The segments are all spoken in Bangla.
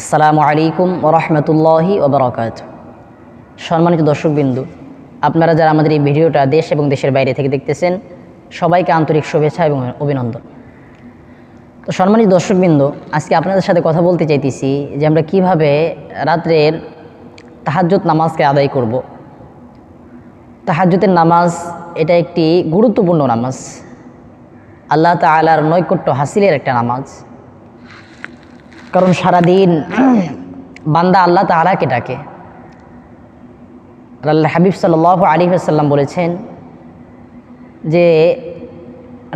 আসসালামু আলাইকুম ওয়া রাহমাতুল্লাহি ওয়া বারাকাতুহু। সম্মানিত দর্শকবৃন্দ, আপনারা যারা আমাদের এই ভিডিওটা দেশ এবং দেশের বাইরে থেকে দেখতেছেন, সবাইকে আন্তরিক শুভেচ্ছা এবং অভিনন্দন। তো সম্মানিত দর্শকবৃন্দ, আজকে আপনাদের সাথে কথা বলতে চাইতেছি যে আমরা কিভাবে রাত্রের তাহাজ্জুদ নামাজকে আদায় করব। তাহাজ্জুদের নামাজ এটা একটি গুরুত্বপূর্ণ নামাজ, আল্লাহ তাআলার নৈকট্য হাসিলের একটা নামাজ। কারণ সারাদিন বান্দা আল্লাহ তাআলাকে ডাকে। আল্লাহ হাবিব সাল্লাল্লাহু আলাইহি ওয়াসাল্লাম বলেছেন যে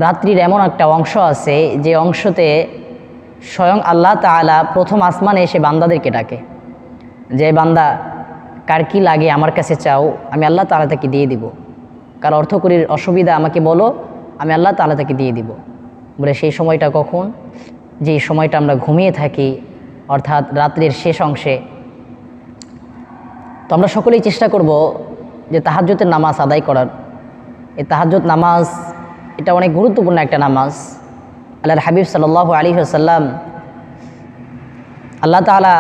রাত্রির এমন একটা অংশ আছে যে অংশতে স্বয়ং আল্লাহ তাআলা প্রথম আসমানে এসে বান্দাদেরকে ডাকে, যে বান্দা কার কী লাগে আমার কাছে চাও, আমি আল্লাহ তাআলা তাকে দিয়ে দিব। কার অর্থকরীর অসুবিধা আমাকে বলো, আমি আল্লাহ তাআলা তাকে দিয়ে দিব। বলে সেই সময়টা কখন? যে সময়টা আমরা ঘুমিয়ে থাকি, অর্থাৎ রাত্রির শেষ অংশে। তো আমরা সকলেই চেষ্টা করব যে তাহাজ্জুদের নামাজ আদায় করার। এই তাহাজ্জুদ নামাজ এটা অনেক গুরুত্বপূর্ণ একটা নামাজ। আল্লাহর হাবিব সাল্লাল্লাহু আলাইহি ওয়াসাল্লাম, আল্লাহ তাআলা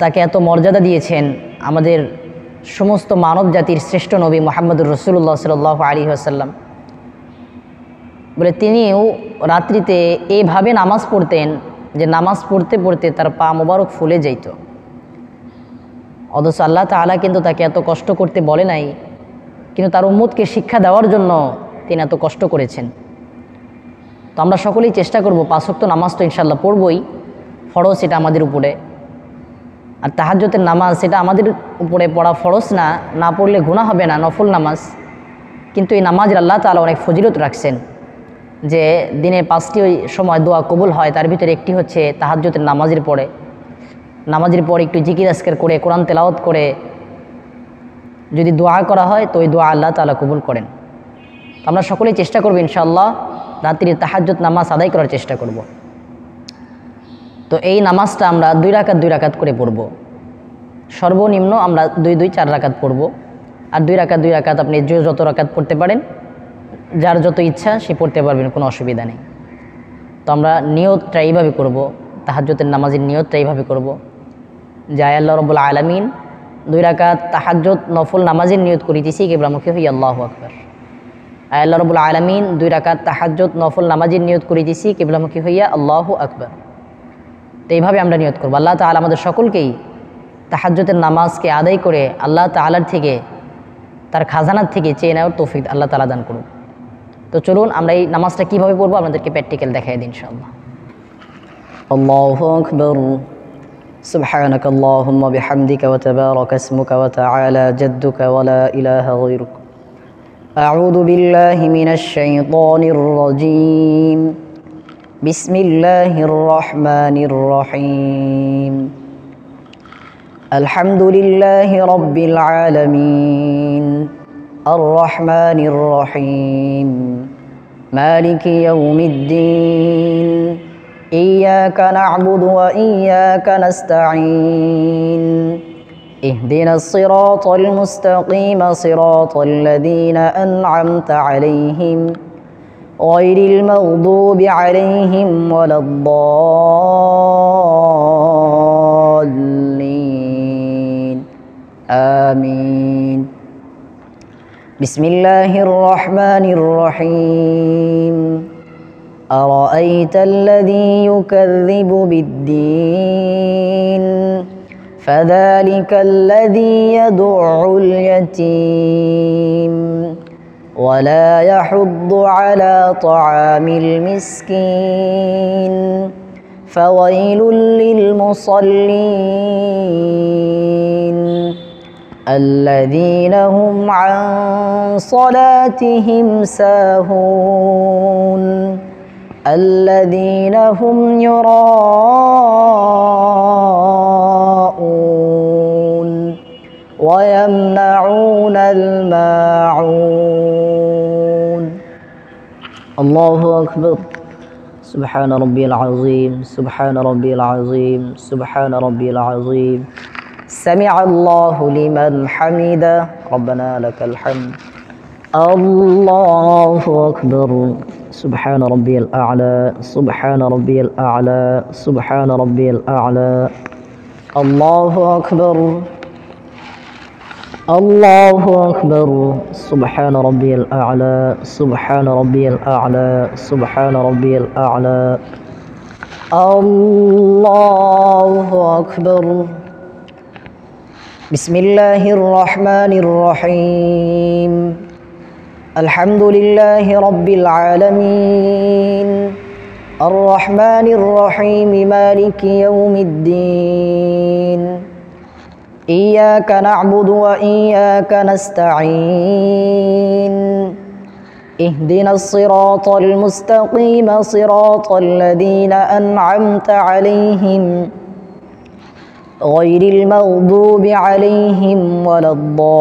তাকে এত মর্যাদা দিয়েছেন, আমাদের সমস্ত মানব জাতির শ্রেষ্ঠ নবী মুহাম্মদুর রাসূলুল্লাহ সাল্লাল্লাহু আলাইহি ওয়াসাল্লাম বলে তিনিও রাত্রিতে এইভাবে নামাজ পড়তেন যে নামাজ পড়তে পড়তে তার পা মোবারক ফুলে যাইত। অথচ আল্লাহ তাআলা কিন্তু তাকে এত কষ্ট করতে বলে নাই, কিন্তু তার উম্মতকে শিক্ষা দেওয়ার জন্য তিনি এত কষ্ট করেছেন। তো আমরা সকলেই চেষ্টা করব, 5 ওয়াক্ত নামাজ তো ইনশাআল্লাহ পড়বই, ফরজ এটা আমাদের উপরে। আর তাহাজ্জুদের নামাজ সেটা আমাদের উপরে পড়া ফরজ না, না পড়লে গুনাহ হবে না, নফল নামাজ। কিন্তু এই নামাজের আল্লাহ তাআলা অনেক ফজিলত রাখছেন, যে দিনে 5টি সময় দোয়া কবুল হয়, তার ভিতরে একটি হচ্ছে তাহাজ্জুদের নামাজের পরে। নামাজের পরে একটু জিকির আজকার করে, কোরআন তেলাওয়াত করে যদি দোয়া করা হয় তো ওই দোয়া আল্লাহ তাআলা কবুল করেন। আমরা সকলেই চেষ্টা করব ইনশাআল্লাহ রাত্রির তাহাজ্জুদ নামাজ আদায় করার চেষ্টা করব। তো এই নামাজটা আমরা 2 রাকাত করে পড়ব। সর্বনিম্ন আমরা 2-4 রাকাত পড়ব। আর 2 রাকাত আপনি যত রাকাত পড়তে পারেন, যার যত ইচ্ছা সে পড়তে পারবেন, কোনো অসুবিধা নেই। তো আমরা নিয়তটা এইভাবে করব, তাহাজ্জুদের নামাজের নিয়তটা এইভাবে করব যে আল্লাহ রাব্বুল আলামিন 2 রাকাত তাহাজ্জুদ নফল নামাজের নিয়ত করিতেছি কিবলামুখী হই, আল্লাহু আকবার। আল্লাহ রাব্বুল আলামিন 2 রাকাত তাহাজ্জুদ নফল নামাজের নিয়ত করিতেছি কিবলামুখী হইয়া, আল্লাহু আকবার। তো এইভাবে আমরা নিয়ত করব। আল্লাহ তাআলা আমাদের সকলকেই তাহাজ্জুদের নামাজকে আদায় করে আল্লাহ তাআলার থেকে, তার খাজানার থেকে চেয়ে নেওয়ার তৌফিক আল্লাহ তাআলা দান করুন। তো চলুন আমরা এই নামাজটা কীভাবে পড়বো আপনাদেরকে প্র্যাকটিক্যাল দেখাই দিই ইনশাআল্লাহ। আল্লাহু আকবার। সুবহানাক আল্লাহুম্মা বিহামদিকা ওয়া তাবারাকা ইসমুকা ওয়া তাআলা জাদ্দুকা ওয়া লা ইলাহা গায়রুক। আউযু বিল্লাহি মিনাশ শাইতানির রাজীম। বিসমিল্লাহির রহমানির রহিম। আলহামদুলিল্লাহি রাব্বিল আলামিন। الرحمن الرحيم مالك يوم الدين إياك نعبد وإياك نستعين اهدنا الصراط المستقيم صراط الذين أنعمت عليهم غير المغضوب عليهم ولا الضالين آمين. بسم الله الرحمن الرحيم. أرأيت الذي يكذب بالدين فذلك الذي يدع اليتيم ولا يحض على طعام المسكين فويل للمصلين الذين هم عن صلاتهم ساهون الذين هم يراءون ويمنعون الماعون. الله أكبر. سبحان ربي العظيم. سبحان ربي العظيم. سبحان ربي العظيم. سمع الله لمن حمده ربنا لك الحمد. الله أكبر. سبحان ربي الأعلى سبحان ربي الأعلى سبحان ربي الأعلى الله أكبر الله أكبر سبحان ربي الأعلى سبحان ربي الأعلى سبحان ربي الأعلى الله أكبر بسم الله الرحمن الرحيم الحمد لله رب العالمين الرحمن الرحيم مالك يوم الدين إياك نعبد وإياك نستعين اهدنا الصراط المستقيم صراط الذين أنعمت عليهم غير المغضوب عليهم ولا الضالين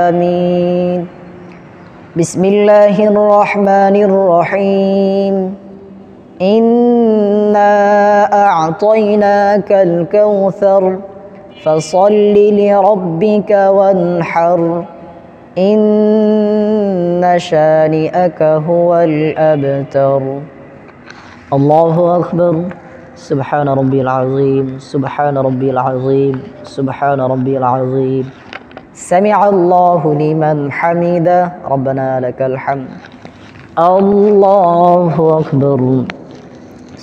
آمين بسم الله الرحمن الرحيم إنا أعطيناك الكوثر فصل لربك وانحر إن شانئك هو الأبتر الله أكبر سبحان ربي العظيم سبحان ربي العظيم سبحان ربي العظيم سمع الله لمن حمده ربنا لك الحمد الله أكبر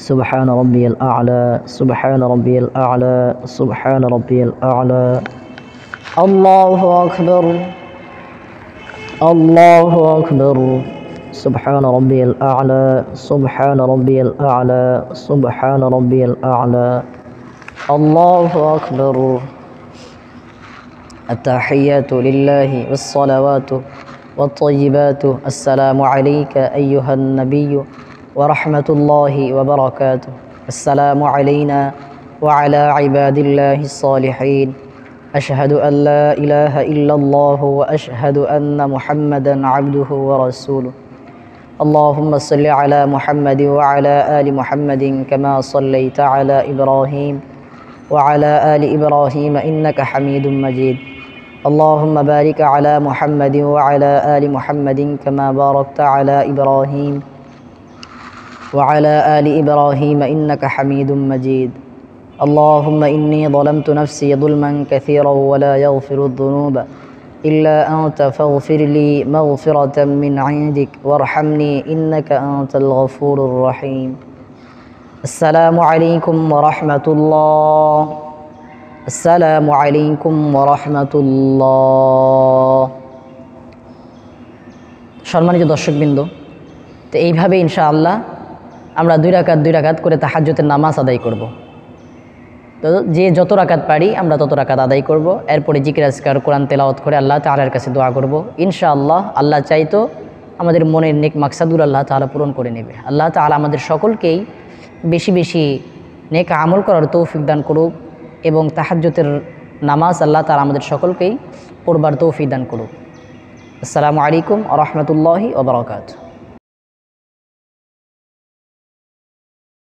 سبحان ربي الأعلى سبحان ربي الأعلى سبحان ربي الأعلى الله أكبر الله أكبر سبحان ربي الأعلى سبحان ربي الأعلى سبحان ربي الأعلى الله أكبر التحيات لله والصلوات والطيبات السلام عليك أيها النبي ورحمة الله وبركاته السلام علينا وعلى عباد الله الصالحين أشهد أن لا إله إلا الله وأشهد أن محمدا عبده ورسوله اللهم صل على محمد وعلى آل محمد كما صليت على إبراهيم وعلى آل إبراهيم إنك حميد مجيد اللهم بارك على محمد وعلى آل محمد كما باركت على إبراهيم وعلى آل إبراهيم إنك حميد مجيد اللهم إني ظلمت نفسي ظلما كثيرا ولا يغفر الذنوب إلا أنت فاغفر لي مغفرة من عندك وارحمني إنك أنت الغفور الرحيم السلام عليكم ورحمة الله السلام عليكم ورحمة الله সম্মানিত দর্শকবৃন্দ, তো এইভাবে ইনশাআল্লাহ আমরা দুই রাকাত করে তাহাজ্জুদের নামাজ আদায় করব। তো যে যত রাকাত পারি আমরা তত রাকাত আদায় করব। এরপরে জিকির আজকার কোরআন তেলাওয়াত করে আল্লাহ তাআলার কাছে দোয়া করব। ইনশাআল্লাহ আল্লাহ চাইতো আমাদের মনের নেক মাকসাদুল আল্লাহ তাআলা পূরণ করে নেবে। আল্লাহ তাআলা আমাদের সকলকেই বেশি বেশি নেক আমল করার তৌফিক দান করুক এবং তাহাজ্জুদের নামাজ আল্লাহ তাআলা আমাদের সকলকেই পড়বার তৌফিক দান করুক। আসসালামু আলাইকুম ওয়া রাহমাতুল্লাহি ওয়া বারাকাতুহু।